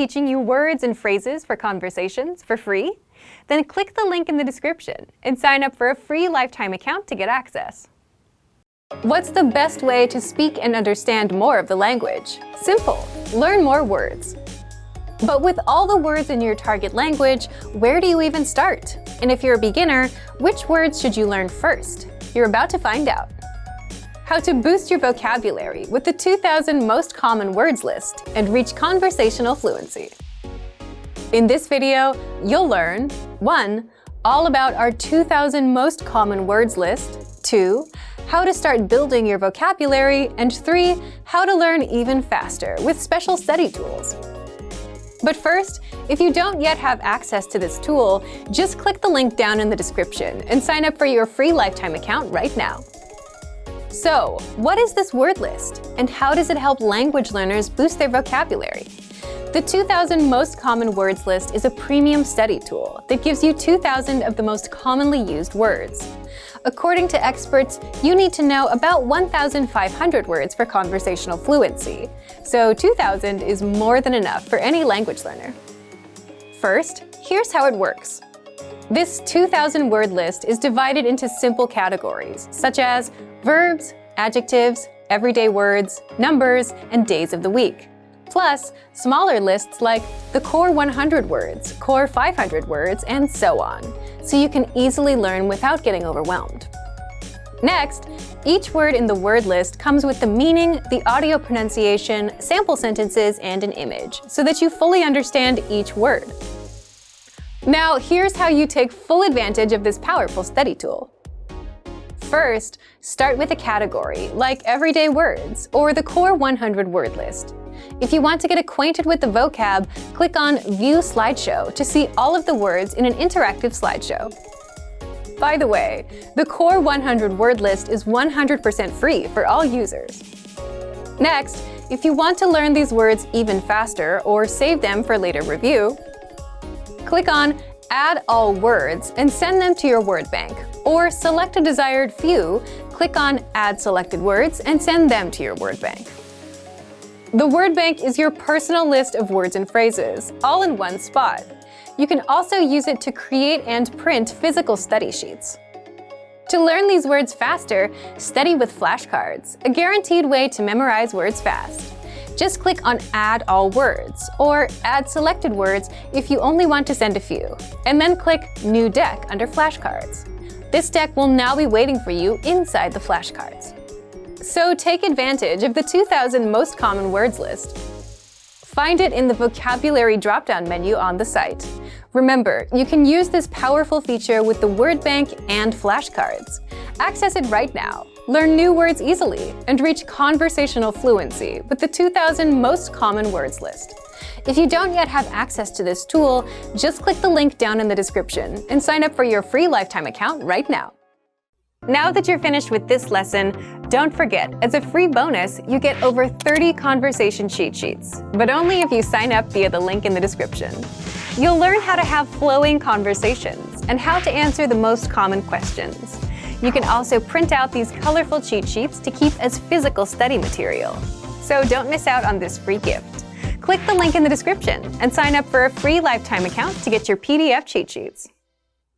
teaching you words and phrases for conversations for free? Then click the link in the description and sign up for a free lifetime account to get access. What's the best way to speak and understand more of the language? Simple. Learn more words. But with all the words in your target language, where do you even start? And if you're a beginner, which words should you learn first? You're about to find out. How to boost your vocabulary with the 2,000 most common words list and reach conversational fluency. In this video, you'll learn 1. All about our 2,000 most common words list, 2. How to start building your vocabulary, and 3. How to learn even faster with special study tools. But first, if you don't yet have access to this tool, just click the link down in the description and sign up for your free lifetime account right now. So, what is this word list, and how does it help language learners boost their vocabulary? The 2,000 Most Common Words list is a premium study tool that gives you 2,000 of the most commonly used words. According to experts, you need to know about 1,500 words for conversational fluency, so 2,000 is more than enough for any language learner. First, here's how it works. This 2,000 word list is divided into simple categories, such as verbs, adjectives, everyday words, numbers, and days of the week. Plus, smaller lists like the core 100 words, core 500 words, and so on, so you can easily learn without getting overwhelmed. Next, each word in the word list comes with the meaning, the audio pronunciation, sample sentences, and an image, so that you fully understand each word. Now, here's how you take full advantage of this powerful study tool. First, start with a category, like everyday words, or the core 100 word list. If you want to get acquainted with the vocab, click on View Slideshow to see all of the words in an interactive slideshow. By the way, the core 100 word list is 100% free for all users. Next, if you want to learn these words even faster or save them for later review, click on Add All Words and send them to your word bank, or select a desired few, click on Add Selected Words and send them to your word bank. The word bank is your personal list of words and phrases, all in one spot. You can also use it to create and print physical study sheets. To learn these words faster, study with flashcards, a guaranteed way to memorize words fast. Just click on Add All Words, or Add Selected Words if you only want to send a few, and then click New Deck under Flashcards. This deck will now be waiting for you inside the flashcards. So take advantage of the 2,000 Most Common Words list. Find it in the Vocabulary drop-down menu on the site. Remember, you can use this powerful feature with the word bank and flashcards. Access it right now. Learn new words easily and reach conversational fluency with the 2,000 Most Common Words list. If you don't yet have access to this tool, just click the link down in the description and sign up for your free lifetime account right now. Now that you're finished with this lesson, don't forget, as a free bonus, you get over 30 conversation cheat sheets, but only if you sign up via the link in the description. You'll learn how to have flowing conversations and how to answer the most common questions. You can also print out these colorful cheat sheets to keep as physical study material. So don't miss out on this free gift. Click the link in the description and sign up for a free lifetime account to get your PDF cheat sheets.